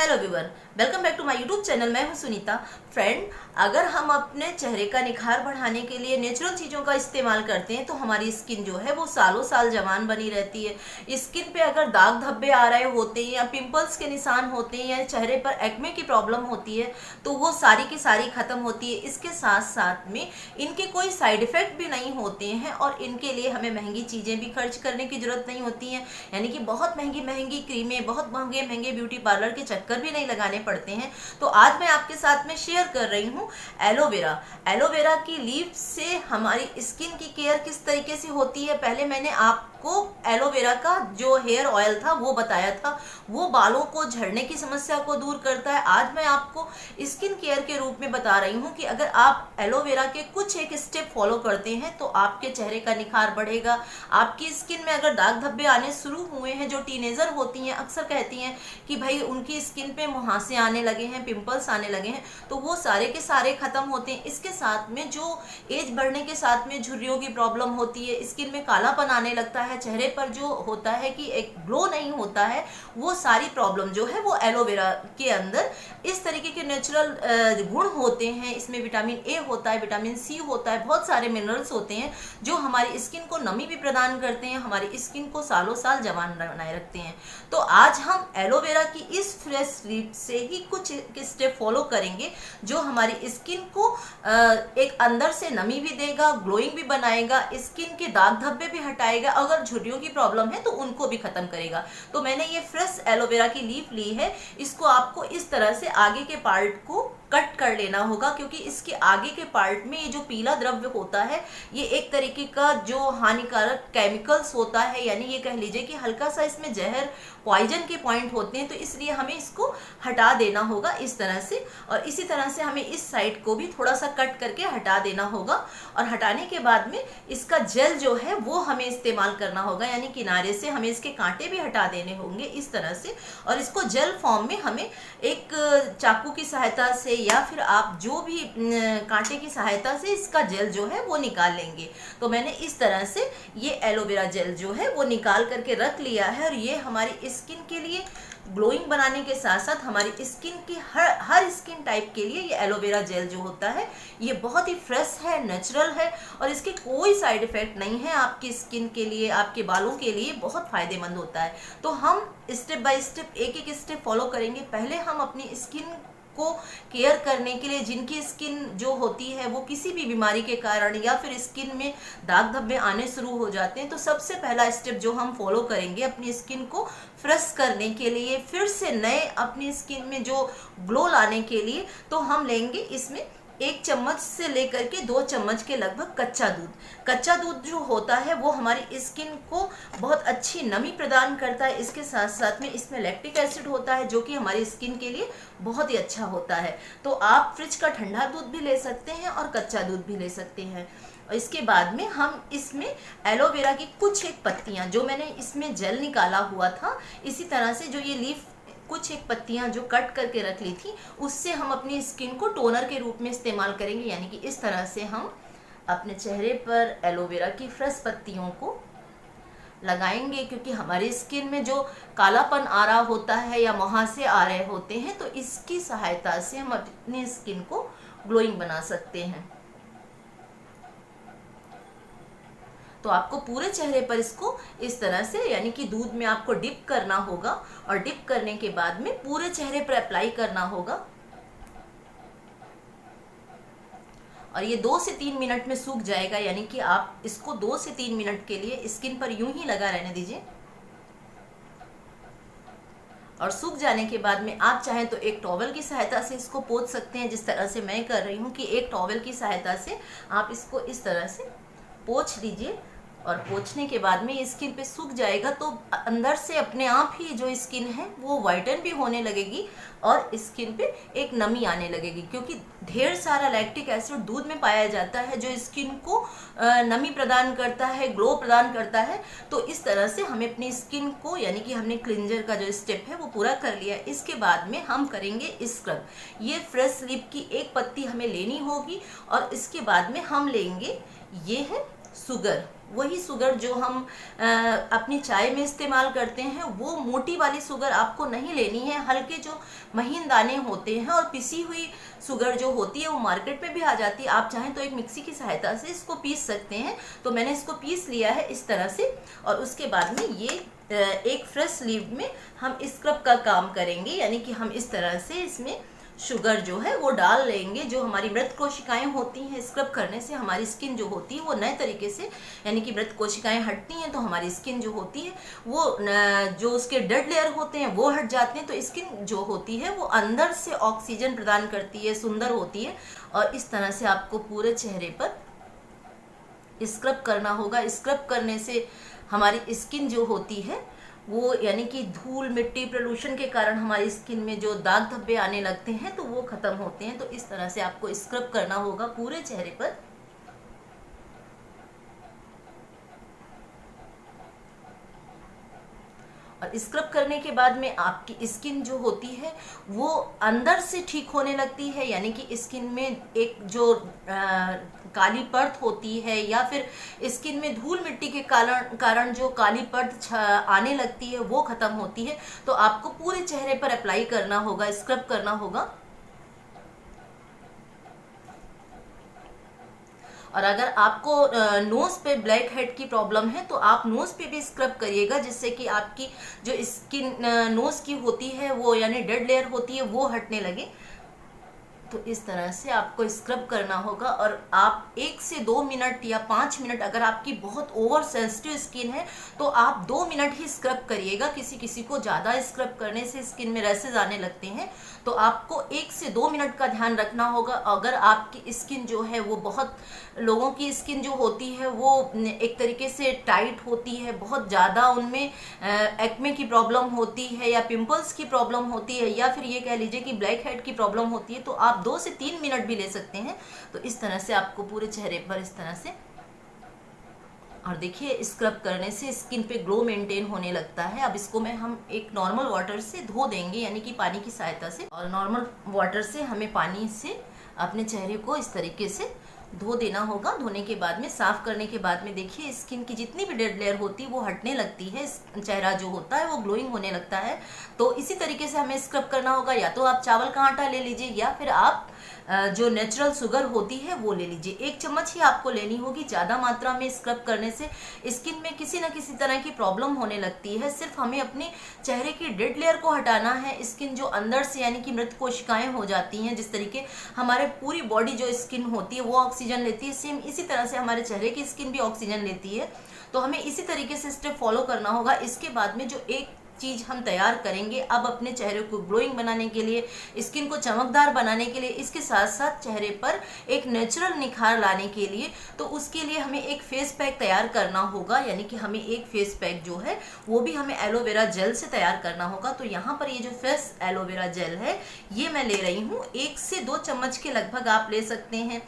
Hello viewer, welcome back to my YouTube channel. मैं हूं Sunita. Friend, अगर हम अपने चेहरे का निखार बढ़ाने के लिए नेचुरल चीज़ों का इस्तेमाल करते हैं तो हमारी स्किन जो है वो सालों साल जवान बनी रहती है। स्किन पे अगर दाग धब्बे आ रहे होते हैं या पिंपल्स के निशान होते हैं या चेहरे पर एक्ने की प्रॉब्लम होती है तो वो सारी की सारी ख़त्म होती है। इसके साथ साथ में इनके कोई साइड इफ़ेक्ट भी नहीं होते हैं और इनके लिए हमें महंगी चीज़ें भी खर्च करने की ज़रूरत नहीं होती हैं। यानी कि बहुत महंगी महंगी क्रीमें, बहुत महंगे महंगे ब्यूटी पार्लर के चक्कर भी नहीं लगाने पड़ते हैं। तो आज मैं आपके साथ में शेयर कर रही हूँ एलोवेरा। एलोवेरा की लीफ से हमारी स्किन की केयर किस तरीके से होती है। पहले मैंने आपको एलोवेरा का जो हेयर ऑयल था वो बताया था, वो बालों को झड़ने की समस्या को दूर करता है। आज मैं आपको स्किन केयर के रूप में बता रही हूँ कि अगर आप एलोवेरा के कुछ एक स्टेप फॉलो करते हैं तो आपके चेहरे का निखार बढ़ेगा। आपकी स्किन में अगर दाग धब्बे आने शुरू हुए हैं, जो टीनेजर होती हैं अक्सर कहती हैं कि भाई उनकी स्किन पे मुहासे आने लगे हैं, पिंपल्स आने लगे हैं, तो वो सारे के सारे खत्म होते हैं। इसके साथ में जो एज बढ़ने के साथ में झुर्रियों की प्रॉब्लम होती है, स्किन में कालापन आने लगता है, चेहरे पर जो होता है कि एक ग्लो नहीं होता है, वो सारी प्रॉब्लम जो है वो एलोवेरा के अंदर इस तरीके के नेचुरल गुण होते हैं। इसमें विटामिन ए होता है, विटामिन सी होता है, बहुत सारे मिनरल्स होते हैं जो हमारी स्किन को नमी भी प्रदान करते हैं, हमारी स्किन को सालों साल जवान बनाए रखते हैं। तो आज हम एलोवेरा की इस फ्रेश लीफ से ही कुछ स्टेप फॉलो करेंगे जो हमारी स्किन को एक अंदर से नमी भी देगा, ग्लोइंग भी बनाएगा, स्किन के दाग धब्बे भी हटाएगा, अगर झुर्रियों की प्रॉब्लम है तो उनको भी खत्म करेगा। तो मैंने ये फ्रेश एलोवेरा की लीफ ली है। इसको आपको इस तरह से आगे के पार्ट को कट कर लेना होगा, क्योंकि इसके आगे के पार्ट में ये जो पीला द्रव्य होता है ये एक तरीके का जो हानिकारक केमिकल्स होता है, यानी ये कह लीजिए कि हल्का सा इसमें जहर, पॉइजन के पॉइंट होते हैं, तो इसलिए हमें इसको हटा देना होगा इस तरह से। और इसी तरह से हमें इस साइड को भी थोड़ा सा कट करके हटा देना होगा। और हटाने के बाद में इसका जेल जो है वो हमें इस्तेमाल करना होगा, यानी किनारे से हमें इसके कांटे भी हटा देने होंगे इस तरह से। और इसको जेल फॉर्म में हमें एक चाकू की सहायता से या फिर आप जो भी कांटे की सहायता से इसका जेल जो है वो निकाल लेंगे। तो मैंने इस तरह से ये एलोवेरा जेल जो है वो निकाल करके रख लिया है। और ये हमारी स्किन के लिए ग्लोइंग बनाने के साथ साथ हमारी स्किन की हर स्किन टाइप के लिए ये एलोवेरा जेल जो होता है ये बहुत ही फ्रेश है, नेचुरल है और इसके कोई साइड इफेक्ट नहीं है। आपकी स्किन के लिए, आपके बालों के लिए बहुत फायदेमंद होता है। तो हम स्टेप बाय स्टेप एक एक स्टेप फॉलो करेंगे। पहले हम अपनी स्किन को केयर करने के लिए, जिनकी स्किन जो होती है वो किसी भी बीमारी के कारण या फिर स्किन में दाग धब्बे आने शुरू हो जाते हैं, तो सबसे पहला स्टेप जो हम फॉलो करेंगे अपनी स्किन को फ्रेश करने के लिए, फिर से नए अपनी स्किन में जो ग्लो लाने के लिए, तो हम लेंगे इसमें 1 चम्मच से लेकर के 2 चम्मच के लगभग कच्चा दूध। कच्चा दूध जो होता है वो हमारी स्किन को बहुत अच्छी नमी प्रदान करता है। इसके साथ साथ में इसमें लैक्टिक एसिड होता है जो कि हमारी स्किन के लिए बहुत ही अच्छा होता है। तो आप फ्रिज का ठंडा दूध भी ले सकते हैं और कच्चा दूध भी ले सकते हैं। और इसके बाद में हम इसमें एलोवेरा की कुछ एक पत्तियाँ, जो मैंने इसमें जेल निकाला हुआ था, इसी तरह से जो ये लीफ कुछ एक पत्तियां जो कट करके रख ली थी, उससे हम अपनी स्किन को टोनर के रूप में इस्तेमाल करेंगे। यानी कि इस तरह से हम अपने चेहरे पर एलोवेरा की फ्रेश पत्तियों को लगाएंगे, क्योंकि हमारी स्किन में जो कालापन आ रहा होता है या मुहासे आ रहे होते हैं, तो इसकी सहायता से हम अपनी स्किन को ग्लोइंग बना सकते हैं। तो आपको पूरे चेहरे पर इसको इस तरह से, यानी कि दूध में आपको डिप करना होगा और डिप करने के बाद में पूरे चेहरे पर अप्लाई करना होगा। और ये 2 से 3 मिनट में सूख जाएगा, यानी कि आप इसको 2 से 3 मिनट के लिए स्किन पर यूं ही लगा रहने दीजिए। और सूख जाने के बाद में आप चाहें तो एक टॉवल की सहायता से इसको पोंछ सकते हैं, जिस तरह से मैं कर रही हूँ कि एक टॉवल की सहायता से आप इसको इस तरह से पोंछ लीजिए। और पोंछने के बाद में ये स्किन पे सूख जाएगा तो अंदर से अपने आप ही जो स्किन है वो वाइटन भी होने लगेगी और स्किन पे एक नमी आने लगेगी, क्योंकि ढेर सारा लैक्टिक एसिड दूध में पाया जाता है जो स्किन को नमी प्रदान करता है, ग्लो प्रदान करता है। तो इस तरह से हमें अपनी स्किन को, यानी कि हमने क्लिंजर का जो स्टेप है वो पूरा कर लिया। इसके बाद में हम करेंगे स्क्रब। ये फ्रेश लीफ की एक पत्ती हमें लेनी होगी और इसके बाद में हम लेंगे, ये है शुगर, वही शुगर जो हम अपनी चाय में इस्तेमाल करते हैं, वो मोटी वाली शुगर आपको नहीं लेनी है। हल्के जो महीन दाने होते हैं और पिसी हुई शुगर जो होती है वो मार्केट में भी आ जाती है। आप चाहें तो एक मिक्सी की सहायता से इसको पीस सकते हैं। तो मैंने इसको पीस लिया है इस तरह से, और उसके बाद में ये एक फ्रेश लीव में हम स्क्रब का काम करेंगे, यानी कि हम इस तरह से इसमें शुगर जो है वो डाल लेंगे। जो हमारी मृत कोशिकाएं होती हैं, स्क्रब करने से हमारी स्किन जो होती है वो नए तरीके से, यानी कि मृत कोशिकाएं हटती हैं तो हमारी स्किन जो होती है वो जो उसके डेड लेयर होते हैं वो हट जाते हैं। तो स्किन जो होती है वो अंदर से ऑक्सीजन प्रदान करती है, सुंदर होती है। और इस तरह से आपको पूरे चेहरे पर स्क्रब करना होगा। स्क्रब करने से हमारी स्किन जो होती है वो, यानी कि धूल मिट्टी प्रदूषण के कारण हमारी स्किन में जो दाग धब्बे आने लगते हैं तो वो खत्म होते हैं। तो इस तरह से आपको स्क्रब करना होगा पूरे चेहरे पर। और स्क्रब करने के बाद में आपकी स्किन जो होती है वो अंदर से ठीक होने लगती है, यानी कि स्किन में एक जो काली परत होती है या फिर स्किन में धूल मिट्टी के कारण जो काली परत आने लगती है वो खत्म होती है। तो आपको पूरे चेहरे पर अप्लाई करना होगा, स्क्रब करना होगा। और अगर आपको नोज पे ब्लैक हेड की प्रॉब्लम है तो आप नोज पे भी स्क्रब करिएगा, जिससे कि आपकी जो स्किन नोज की होती है वो, यानी डेड लेयर होती है वो हटने लगे। तो इस तरह से आपको स्क्रब करना होगा। और आप 1 से 2 मिनट या 5 मिनट, अगर आपकी बहुत ओवर सेंसिटिव स्किन है तो आप 2 मिनट ही स्क्रब करिएगा। किसी किसी को ज़्यादा स्क्रब करने से स्किन में रैसेज आने लगते हैं, तो आपको 1 से 2 मिनट का ध्यान रखना होगा। अगर आपकी स्किन जो है वो, बहुत लोगों की स्किन जो होती है वो एक तरीके से टाइट होती है, बहुत ज़्यादा उनमें एक्ने की प्रॉब्लम होती है या पिंपल्स की प्रॉब्लम होती है, या फिर ये कह लीजिए कि ब्लैक हेड की प्रॉब्लम होती है, तो आप 2 से 3 मिनट भी ले सकते हैं। तो इस तरह से आपको पूरे चेहरे पर इस तरह से, और देखिए स्क्रब करने से स्किन पे ग्लो मेंटेन होने लगता है। अब इसको हम एक नॉर्मल वाटर से धो देंगे, यानी कि पानी की सहायता से। और नॉर्मल वाटर से हमें पानी से अपने चेहरे को इस तरीके से धो देना होगा। धोने के बाद में, साफ करने के बाद में देखिए स्किन की जितनी भी डेड लेयर होती है वो हटने लगती है, चेहरा जो होता है वो ग्लोइंग होने लगता है। तो इसी तरीके से हमें स्क्रब करना होगा। या तो आप चावल का आटा ले लीजिए या फिर आप जो नेचुरल शुगर होती है वो ले लीजिए। 1 चम्मच ही आपको लेनी होगी। ज़्यादा मात्रा में स्क्रब करने से स्किन में किसी न किसी तरह की प्रॉब्लम होने लगती है। सिर्फ हमें अपने चेहरे की डेड लेयर को हटाना है। स्किन जो अंदर से, यानी कि मृत कोशिकाएं हो जाती हैं, जिस तरीके हमारे पूरी बॉडी जो स्किन होती है वो ऑक्सीजन लेती है, सेम इसी तरह से हमारे चेहरे की स्किन भी ऑक्सीजन लेती है। तो हमें इसी तरीके से स्टेप फॉलो करना होगा। इसके बाद में जो एक चीज़ हम तैयार करेंगे अब अपने चेहरे को ग्लोइंग बनाने के लिए, स्किन को चमकदार बनाने के लिए, इसके साथ साथ चेहरे पर एक नेचुरल निखार लाने के लिए, तो उसके लिए हमें एक फेस पैक तैयार करना होगा। यानी कि हमें एक फेस पैक जो है वो भी हमें एलोवेरा जेल से तैयार करना होगा। तो यहाँ पर ये जो फ्रेश एलोवेरा जेल है ये मैं ले रही हूँ। 1 से 2 चम्मच के लगभग आप ले सकते हैं।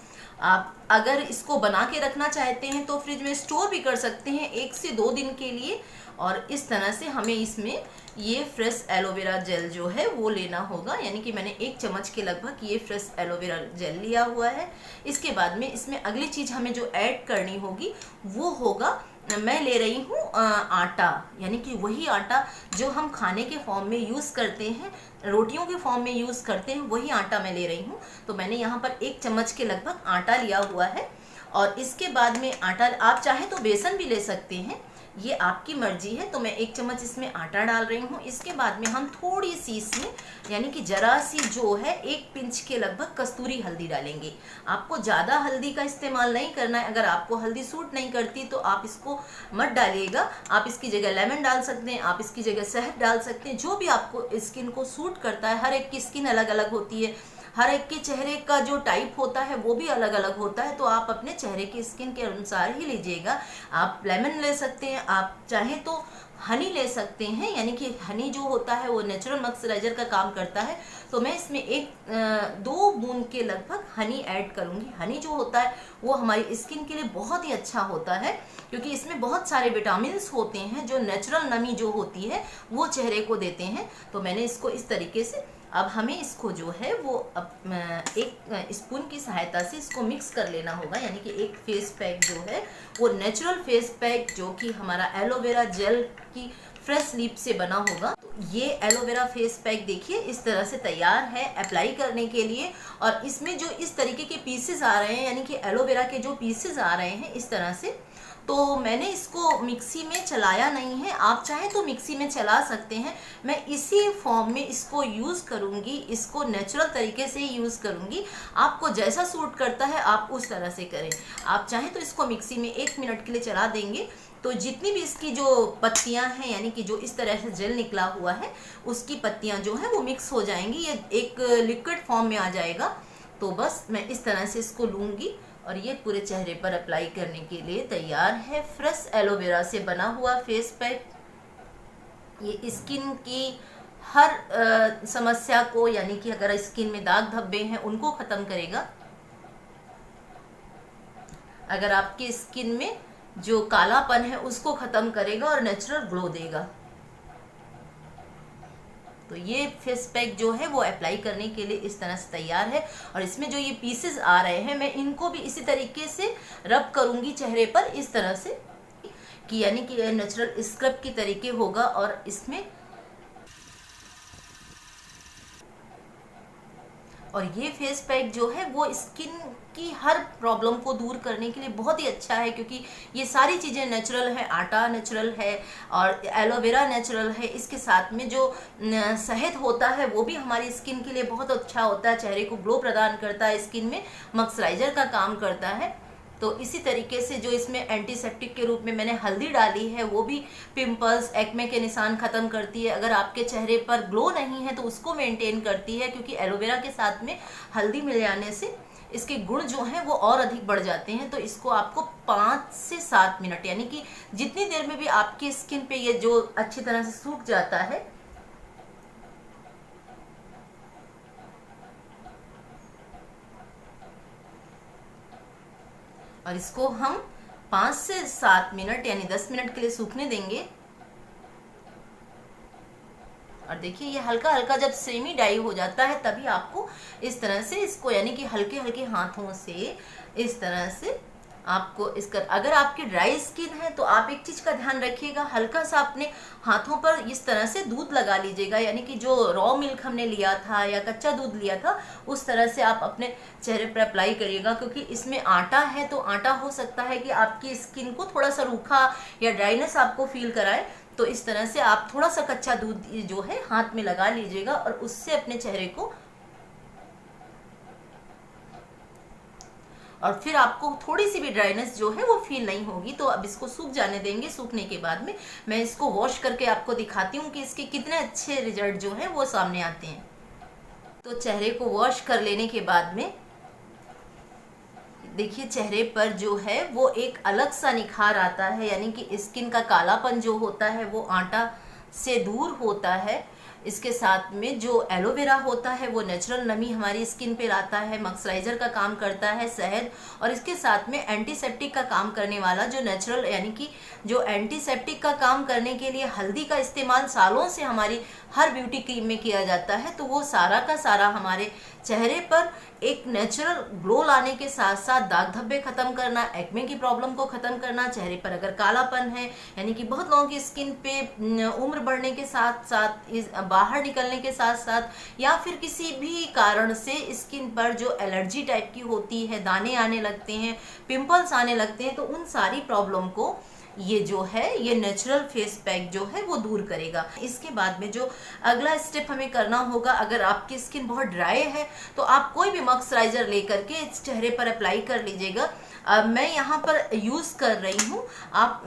आप अगर इसको बना के रखना चाहते हैं तो फ्रिज में स्टोर भी कर सकते हैं 1 से 2 दिन के लिए। और इस तरह से हमें इसमें ये फ्रेश एलोवेरा जेल जो है वो लेना होगा। यानी कि मैंने 1 चम्मच के लगभग ये फ्रेश एलोवेरा जेल लिया हुआ है। इसके बाद में इसमें अगली चीज़ हमें जो ऐड करनी होगी वो होगा, मैं ले रही हूँ आटा, यानी कि वही आटा जो हम खाने के फॉर्म में यूज़ करते हैं, रोटियों के फॉर्म में यूज़ करते हैं, वही आटा मैं ले रही हूँ। तो मैंने यहाँ पर 1 चम्मच के लगभग आटा लिया हुआ है। और इसके बाद में आटा, आप चाहें तो बेसन भी ले सकते हैं, ये आपकी मर्जी है। तो मैं 1 चम्मच इसमें आटा डाल रही हूँ। इसके बाद में हम थोड़ी सी इसमें, यानी कि जरा सी जो है 1 पिंच के लगभग कस्तूरी हल्दी डालेंगे। आपको ज़्यादा हल्दी का इस्तेमाल नहीं करना है। अगर आपको हल्दी सूट नहीं करती तो आप इसको मत डालिएगा। आप इसकी जगह लेमन डाल सकते हैं, आप इसकी जगह शहद डाल सकते हैं, जो भी आपको स्किन को सूट करता है। हर एक की स्किन अलग अलग होती है, हर एक के चेहरे का जो टाइप होता है वो भी अलग अलग होता है। तो आप अपने चेहरे की स्किन के अनुसार ही लीजिएगा। आप लेमन ले सकते हैं, आप चाहें तो हनी ले सकते हैं, यानी कि हनी जो होता है वो नेचुरल मॉइस्चराइजर का काम करता है। तो मैं इसमें 1-2 बूंद के लगभग हनी ऐड करूँगी। हनी जो होता है वो हमारी स्किन के लिए बहुत ही अच्छा होता है, क्योंकि इसमें बहुत सारे विटामिन्स होते हैं जो नेचुरल नमी जो होती है वो चेहरे को देते हैं। तो मैंने इसको इस तरीके से अब हमें इसको जो है वो एक स्पून की सहायता से इसको मिक्स कर लेना होगा, यानी कि एक फेस पैक जो है वो नेचुरल फेस पैक जो कि हमारा एलोवेरा जेल की फ्रेश लीफ से बना होगा। तो ये एलोवेरा फेस पैक देखिए इस तरह से तैयार है अप्लाई करने के लिए। और इसमें जो इस तरीके के पीसेस आ रहे हैं, यानी कि एलोवेरा के जो पीसेस आ रहे हैं इस तरह से, तो मैंने इसको मिक्सी में चलाया नहीं है। आप चाहें तो मिक्सी में चला सकते हैं। मैं इसी फॉर्म में इसको यूज़ करूँगी, इसको नेचुरल तरीके से ही यूज़ करूँगी। आपको जैसा सूट करता है आप उस तरह से करें। आप चाहें तो इसको मिक्सी में 1 मिनट के लिए चला देंगे तो जितनी भी इसकी जो पत्तियां हैं, यानी कि जो इस तरह से जेल निकला हुआ है उसकी पत्तियां जो है वो मिक्स हो जाएंगी, ये एक लिक्विड फॉर्म में आ जाएगा। तो बस मैं इस तरह से इसको लूँगी और ये पूरे चेहरे पर अप्लाई करने के लिए तैयार है। फ्रेश एलोवेरा से बना हुआ फेस पैक ये स्किन की हर समस्या को, यानी कि अगर स्किन में दाग धब्बे हैं उनको ख़त्म करेगा। अगर आपकी स्किन में जो कालापन है उसको ख़त्म करेगा और नेचुरल ग्लो देगा। तो ये फेस पैक जो है वो अप्लाई करने के लिए इस तरह से तैयार है। और इसमें जो ये पीसेस आ रहे हैं मैं इनको भी इसी तरीके से रब करूंगी चेहरे पर इस तरह से कि यानी कि नेचुरल स्क्रब की तरीके होगा। और इसमें और ये फेस पैक जो है वो स्किन की हर प्रॉब्लम को दूर करने के लिए बहुत ही अच्छा है, क्योंकि ये सारी चीज़ें नेचुरल है। आटा नेचुरल है और एलोवेरा नेचुरल है। इसके साथ में जो शहद होता है वो भी हमारी स्किन के लिए बहुत अच्छा होता है, चेहरे को ग्लो प्रदान करता है, स्किन में मॉइस्चराइजर का काम करता है। तो इसी तरीके से जो इसमें एंटीसेप्टिक के रूप में मैंने हल्दी डाली है वो भी पिंपल्स, एक्ने के निशान ख़त्म करती है। अगर आपके चेहरे पर ग्लो नहीं है तो उसको मेंटेन करती है, क्योंकि एलोवेरा के साथ में हल्दी मिल जाने से इसके गुण जो हैं वो और अधिक बढ़ जाते हैं। तो इसको आपको 5 से 7 मिनट, यानी कि जितनी देर में भी आपकी स्किन पे ये जो अच्छी तरह से सूख जाता है, और इसको हम 5 से 7 मिनट यानी 10 मिनट के लिए सूखने देंगे। और देखिए ये हल्का हल्का जब सेमी डाई हो जाता है तभी आपको इस तरह से इसको, यानी कि हल्के हल्के हाथों से इस तरह से आपको इसका, अगर आपकी ड्राई स्किन है तो आप एक चीज़ का ध्यान रखिएगा, हल्का सा अपने हाथों पर इस तरह से दूध लगा लीजिएगा, यानी कि जो रॉ मिल्क हमने लिया था या कच्चा दूध लिया था उस तरह से आप अपने चेहरे पर अप्लाई करिएगा। क्योंकि इसमें आटा है तो आटा हो सकता है कि आपकी स्किन को थोड़ा सा रूखा या ड्राइनेस आपको फील कराए। तो इस तरह से आप थोड़ा सा कच्चा दूध जो है हाथ में लगा लीजिएगा और उससे अपने चेहरे को, और फिर आपको थोड़ी सी भी ड्राइनेस जो है वो फील नहीं होगी। तो अब इसको सूख जाने देंगे। सूखने के बाद में मैं इसको वॉश करके आपको दिखाती हूँ कि इसके कितने अच्छे रिजल्ट जो हैं वो सामने आते हैं। तो चेहरे को वॉश कर लेने के बाद में देखिए चेहरे पर जो है वो एक अलग सा निखार आता है, यानी कि स्किन का कालापन जो होता है वो आटा से दूर होता है। इसके साथ में जो एलोवेरा होता है वो नेचुरल नमी हमारी स्किन पे लाता है, मॉइस्चराइजर का काम करता है शहद, और इसके साथ में एंटीसेप्टिक का काम करने वाला जो नेचुरल, यानी कि जो एंटीसेप्टिक का काम करने के लिए हल्दी का इस्तेमाल सालों से हमारी हर ब्यूटी क्रीम में किया जाता है। तो वो सारा का सारा हमारे चेहरे पर एक नेचुरल ग्लो लाने के साथ साथ दाग धब्बे खत्म करना, एक्ने की प्रॉब्लम को खत्म करना, चेहरे पर अगर कालापन है, यानी कि बहुत लोगों की स्किन पे उम्र बढ़ने के साथ साथ, बाहर निकलने के साथ साथ, या फिर किसी भी कारण से स्किन पर जो एलर्जी टाइप की होती है, दाने आने लगते हैं, पिंपल्स आने लगते हैं, तो उन सारी प्रॉब्लम को ये जो है ये नेचुरल फेस पैक जो है वो दूर करेगा। इसके बाद में जो अगला स्टेप हमें करना होगा, अगर आपकी स्किन बहुत ड्राई है तो आप कोई भी मॉइस्चराइजर लेकर के इस चेहरे पर अप्लाई कर लीजिएगा। मैं यहाँ पर यूज़ कर रही हूँ, आप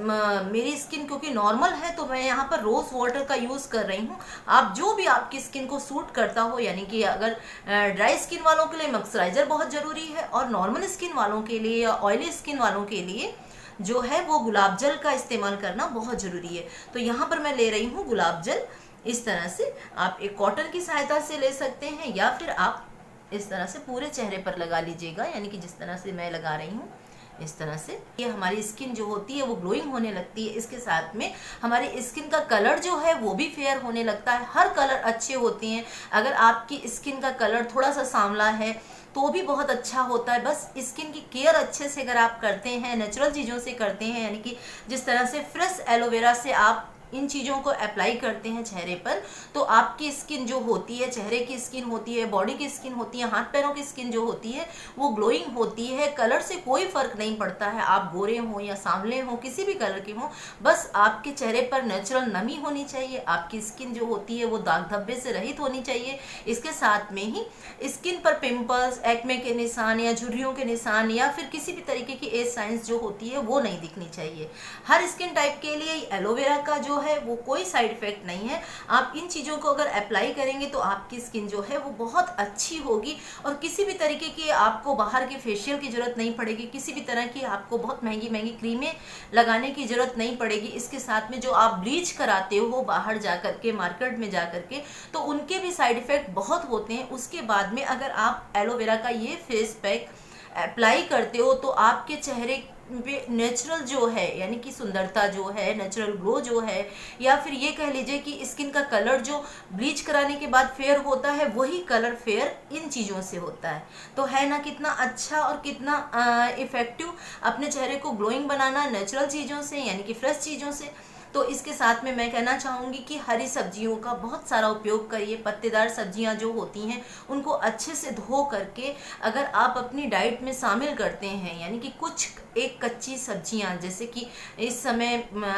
मेरी स्किन क्योंकि नॉर्मल है तो मैं यहाँ पर रोज़ वाटर का यूज़ कर रही हूँ। आप जो भी आपकी स्किन को सूट करता हो, यानी कि अगर ड्राई स्किन वालों के लिए मॉइस्चराइजर बहुत ज़रूरी है और नॉर्मल स्किन वालों के लिए या ऑयली स्किन वालों के लिए जो है वो गुलाब जल का इस्तेमाल करना बहुत ज़रूरी है। तो यहाँ पर मैं ले रही हूँ गुलाब जल। इस तरह से आप एक कॉटन की सहायता से ले सकते हैं या फिर आप इस तरह से पूरे चेहरे पर लगा लीजिएगा, यानी कि जिस तरह से मैं लगा रही हूँ इस तरह से ये हमारी स्किन जो होती है वो ग्लोइंग होने लगती है। इसके साथ में हमारी स्किन का कलर जो है वो भी फेयर होने लगता है। हर कलर अच्छे होते हैं। अगर आपकी स्किन का कलर थोड़ा सा सांवला है तो भी बहुत अच्छा होता है। बस स्किन की केयर अच्छे से अगर आप करते हैं, नेचुरल चीज़ों से करते हैं, यानी कि जिस तरह से फ्रेश एलोवेरा से आप इन चीज़ों को अप्लाई करते हैं चेहरे पर, तो आपकी स्किन जो होती है, चेहरे की स्किन होती है, बॉडी की स्किन होती है, हाथ पैरों की स्किन जो होती है वो ग्लोइंग होती है। कलर से कोई फर्क नहीं पड़ता है, आप गोरे हो या सांवले हो, किसी भी कलर के हो, बस आपके चेहरे पर नेचुरल नमी होनी चाहिए। आपकी स्किन जो होती है वो दाग धब्बे से रहित होनी चाहिए। इसके साथ में ही स्किन पर पिंपल्स, एक्ने के निशान या झुर्रियों के निशान या फिर किसी भी तरीके की एज साइंस जो होती है वो नहीं दिखनी चाहिए। हर स्किन टाइप के लिए एलोवेरा का जो है वो कोई साइड इफेक्ट नहीं है। आप इन चीज़ों को अगर अप्लाई करेंगे तो आपकी स्किन जो है वो बहुत अच्छी होगी और किसी भी तरीके की आपको बाहर के फेशियल की जरूरत नहीं पड़ेगी, किसी भी तरह की आपको बहुत महंगी महंगी क्रीमें लगाने की जरूरत नहीं पड़ेगी। इसके साथ में जो आप ब्लीच कराते हो बाहर जा करके, मार्केट में जा करके, तो उनके भी साइड इफेक्ट बहुत होते हैं। उसके बाद में अगर आप एलोवेरा का ये फेस पैक अप्लाई करते हो तो आपके चेहरे पे नेचुरल जो है, यानी कि सुंदरता जो है, नेचुरल ग्लो जो है, या फिर ये कह लीजिए कि स्किन का कलर जो ब्लीच कराने के बाद फेयर होता है वही कलर फेयर इन चीज़ों से होता है। तो है ना कितना अच्छा और कितना इफेक्टिव अपने चेहरे को ग्लोइंग बनाना नेचुरल चीज़ों से, यानी कि फ्रेश चीज़ों से। तो इसके साथ में मैं कहना चाहूँगी कि हरी सब्जियों का बहुत सारा उपयोग करिए। पत्तेदार सब्जियां जो होती हैं उनको अच्छे से धो करके अगर आप अपनी डाइट में शामिल करते हैं, यानी कि कुछ एक कच्ची सब्जियां, जैसे कि इस समय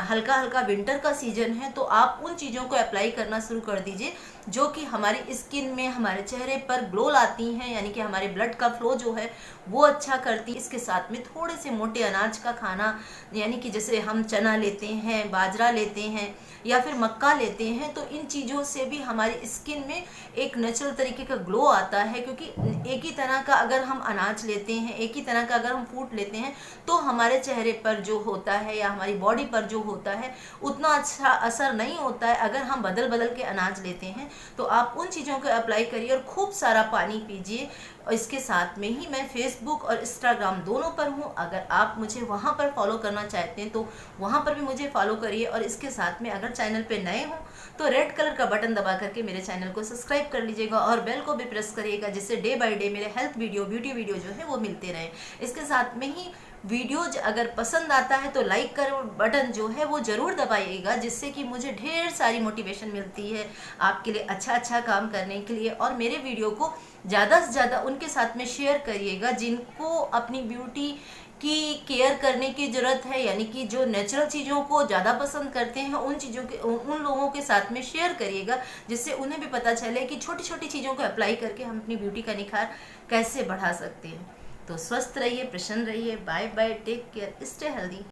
हल्का हल्का विंटर का सीजन है, तो आप उन चीज़ों को अप्लाई करना शुरू कर दीजिए जो कि हमारी स्किन में, हमारे चेहरे पर ग्लो लाती हैं, यानी कि हमारे ब्लड का फ्लो जो है वो अच्छा करती है। इसके साथ में थोड़े से मोटे अनाज का खाना, यानी कि जैसे हम चना लेते हैं, बाजरा लेते हैं या फिर मक्का लेते हैं, तो इन चीज़ों से भी हमारी स्किन में एक नेचुरल तरीके का ग्लो आता है। क्योंकि एक ही तरह का अगर हम अनाज लेते हैं, एक ही तरह का अगर हम फूड लेते हैं, तो हमारे चेहरे पर जो होता है या हमारी बॉडी पर जो होता है उतना अच्छा असर नहीं होता है। अगर हम बदल बदल के अनाज लेते हैं तो आप उन चीज़ों को अप्लाई करिए और खूब सारा पानी पीजिए। और इसके साथ में ही मैं फेसबुक और इंस्टाग्राम दोनों पर हूँ। अगर आप मुझे वहाँ पर फॉलो करना चाहते हैं तो वहाँ पर भी मुझे फॉलो करिए। और इसके साथ में अगर चैनल पे नए हो तो रेड कलर का बटन दबा करके मेरे चैनल को सब्सक्राइब कर लीजिएगा और बेल को भी प्रेस करिएगा, जिससे डे बाय डे मेरे हेल्थ वीडियो, ब्यूटी वीडियो जो है वो मिलते रहे। इसके साथ में ही वीडियोज अगर पसंद आता है तो लाइक कर बटन जो है वो ज़रूर दबाइएगा, जिससे कि मुझे ढेर सारी मोटिवेशन मिलती है आपके लिए अच्छा अच्छा काम करने के लिए। और मेरे वीडियो को ज़्यादा से ज़्यादा उनके साथ में शेयर करिएगा जिनको अपनी ब्यूटी की केयर करने की ज़रूरत है, यानी कि जो नेचुरल चीज़ों को ज़्यादा पसंद करते हैं उन लोगों के साथ में शेयर करिएगा, जिससे उन्हें भी पता चले कि छोटी छोटी चीज़ों को अप्लाई करके हम अपनी ब्यूटी का निखार कैसे बढ़ा सकते हैं। तो स्वस्थ रहिए, प्रसन्न रहिए। Bye bye, take care, stay healthy.